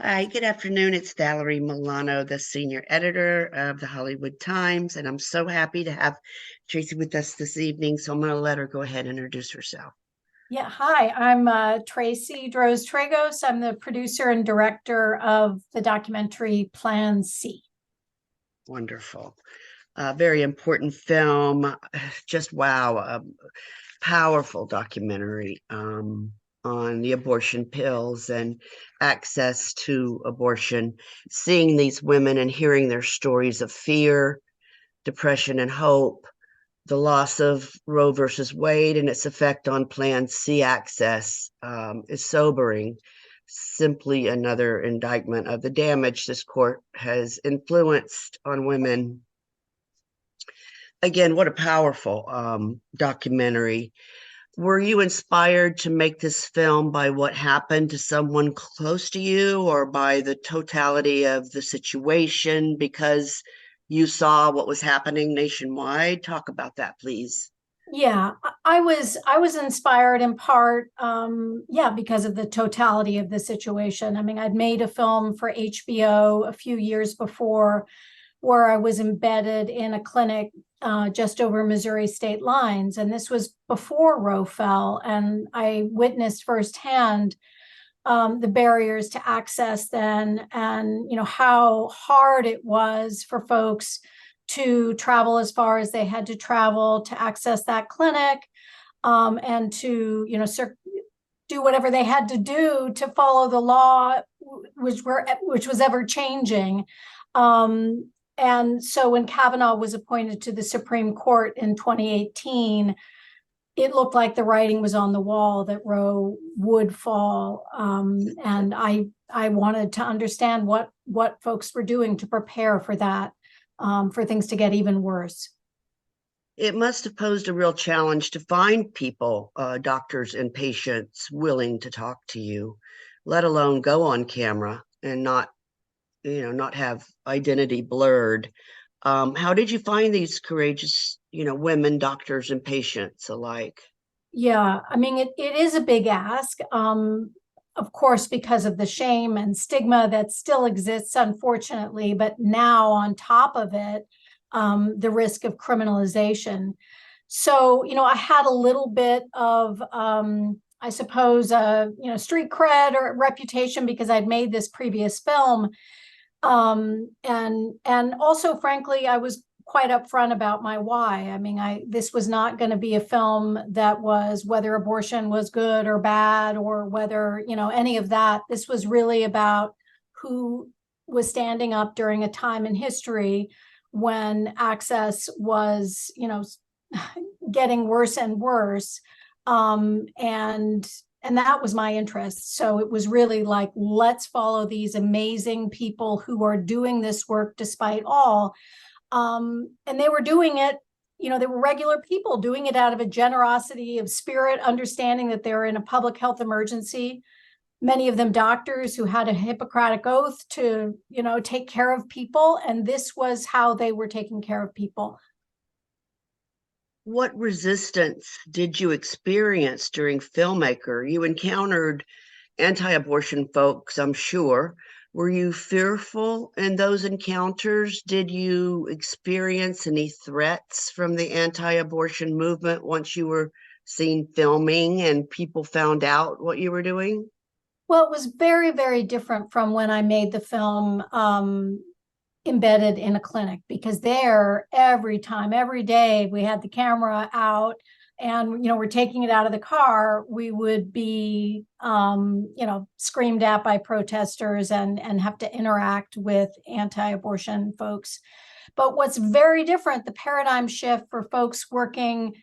Hi, good afternoon. It's Valerie Milano, the senior editor of the Hollywood Times, and I'm so happy to have Tracy with us this evening. So I'm going to let her go ahead and introduce herself. Yeah, hi, I'm Tracy Droz Tragos. I'm the producer and director of the documentary Plan C. Wonderful. Very important film. Just wow. Powerful documentary on the abortion pills and access to abortion. Seeing these women and hearing their stories of fear, depression, and hope, the loss of Roe versus Wade and its effect on Plan C access is sobering. Simply another indictment of the damage this court has influenced on women. Again, what a powerful documentary. Were you inspired to make this film by what happened to someone close to you or by the totality of the situation because you saw what was happening nationwide? Talk about that, please. Yeah, I was inspired in part, yeah, because of the totality of the situation. I mean, I'd made a film for HBO a few years before where I was embedded in a clinic just over Missouri state lines, and this was before Roe fell, and I witnessed firsthand the barriers to access then, and how hard it was for folks to travel as far as they had to travel to access that clinic, and to do whatever they had to do to follow the law, which was ever changing. And so when Kavanaugh was appointed to the Supreme Court in 2018, it looked like the writing was on the wall that Roe would fall. And I wanted to understand what folks were doing to prepare for that, for things to get even worse. It must have posed a real challenge to find people, doctors and patients, willing to talk to you, let alone go on camera and not have identity blurred. How did you find these courageous, women, doctors and patients alike? Yeah, I mean, it is a big ask. Of course, because of the shame and stigma that still exists, unfortunately, but now on top of it, the risk of criminalization. So, I had a little bit of, I suppose, street cred or reputation because I'd made this previous film. And also, frankly, I was quite upfront about my why. I mean, this was not going to be a film that was whether abortion was good or bad or whether, any of that. This was really about who was standing up during a time in history when access was, getting worse and worse. And that was my interest. So it was really like, let's follow these amazing people who are doing this work despite all. And they were doing it, they were regular people doing it out of a generosity of spirit, understanding that they're in a public health emergency. Many of them doctors who had a Hippocratic oath to, take care of people. And this was how they were taking care of people. What resistance did you experience during filmmaker? You encountered anti-abortion folks, I'm sure. Were you fearful in those encounters? Did you experience any threats from the anti-abortion movement once you were seen filming and people found out what you were doing? Well, it was very, very different from when I made the film embedded in a clinic, because there, every time, every day we had the camera out and we're taking it out of the car, we would be screamed at by protesters and have to interact with anti-abortion folks. But what's very different, the paradigm shift for folks working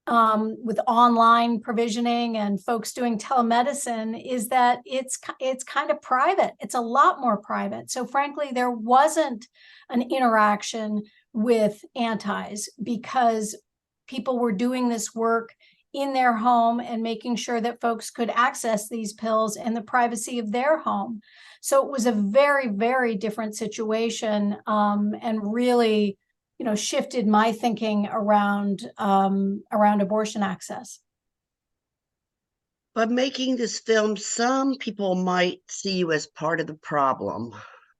with online provisioning and folks doing telemedicine, is that it's kind of private. It's a lot more private. So frankly, there wasn't an interaction with antis because people were doing this work in their home and making sure that folks could access these pills in the privacy of their home. So it was a very, very different situation, and really shifted my thinking around abortion access. But making this film, some people might see you as part of the problem,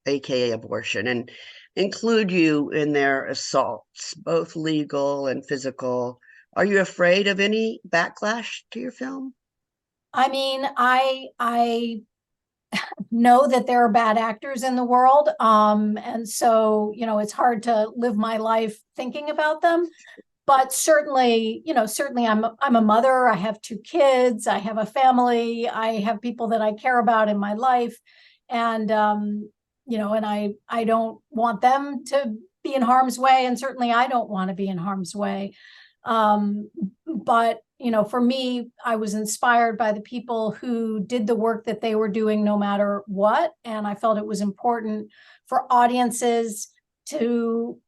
aka abortion, and include you in their assaults, both legal and physical. Are you afraid of any backlash to your film? I mean, I know that there are bad actors in the world. And so, it's hard to live my life thinking about them. But certainly, certainly I'm a mother. I have two kids. I have a family. I have people that I care about in my life. And and I don't want them to be in harm's way. And certainly I don't want to be in harm's way. Um, but for me, I was inspired by the people who did the work that they were doing no matter what. And I felt it was important for audiences to,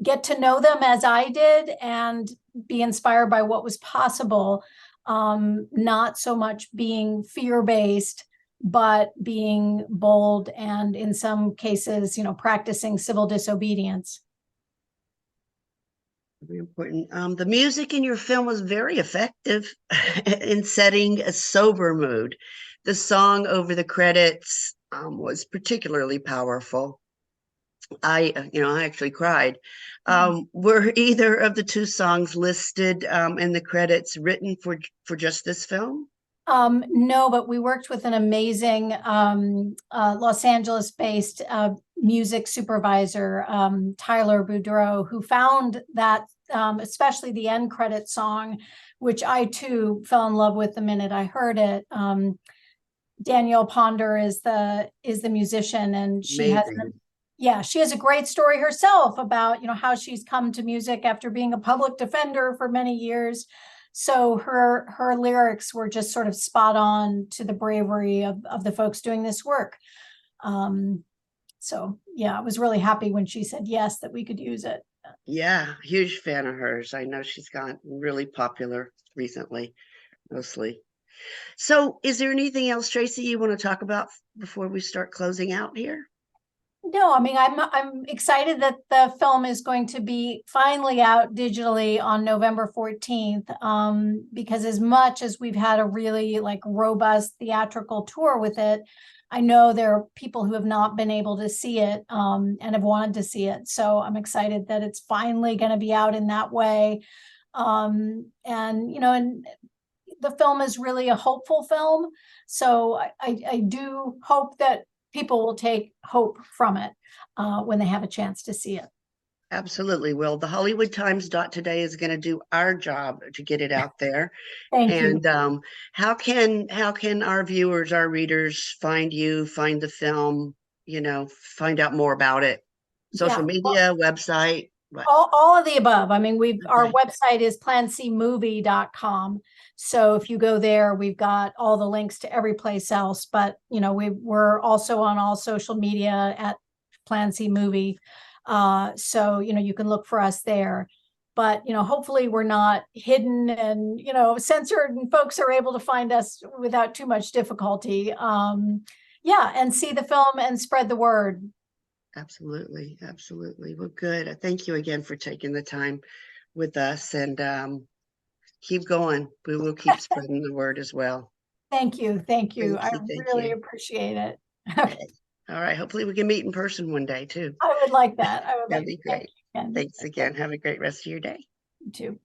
get to know them as I did and be inspired by what was possible. Not so much being fear-based, but being bold and in some cases, practicing civil disobedience. Very important. The music in your film was very effective in setting a sober mood. The song over the credits was particularly powerful. I actually cried. Were either of the two songs listed in the credits written for just this film? No, but we worked with an amazing Los Angeles-based music supervisor, Tyler Boudreau, who found that, especially the end credit song, which I too fell in love with the minute I heard it. Danielle Ponder is the musician, and Amazing. she has a great story herself about how she's come to music after being a public defender for many years. So her lyrics were just sort of spot on to the bravery of the folks doing this work. So yeah, I was really happy when she said yes, that we could use it. Yeah, huge fan of hers. I know she's gotten really popular recently, mostly. So, is there anything else, Tracy, you want to talk about before we start closing out here? No, I mean, I'm excited that the film is going to be finally out digitally on November 14th. Because as much as we've had a really like robust theatrical tour with it, I know there are people who have not been able to see it, and have wanted to see it. So I'm excited that it's finally going to be out in that way. And the film is really a hopeful film. So I do hope that people will take hope from it when they have a chance to see it. Absolutely. Well, the Hollywood Times dot today is going to do our job to get it out there. Thank you. And how can our viewers, our readers find you, find the film, find out more about it? Social Yeah, well, media, website, what? all of the above. I mean, our Okay. website is plancmovie.com. So if you go there, we've got all the links to every place else. But we're also on all social media at Plan C Movie. So you can look for us there. But hopefully we're not hidden and censored, and folks are able to find us without too much difficulty. Yeah, and see the film and spread the word. Absolutely. Absolutely. Well, good. Thank you again for taking the time with us, and keep going. We will keep spreading the word as well. Thank you. Thank you. Thank I you. Thank really you. appreciate it. Okay. All right. Hopefully we can meet in person one day too. I would like that. I would That'd like be to thank great. you again. Thanks again. Have a great rest of your day. You too.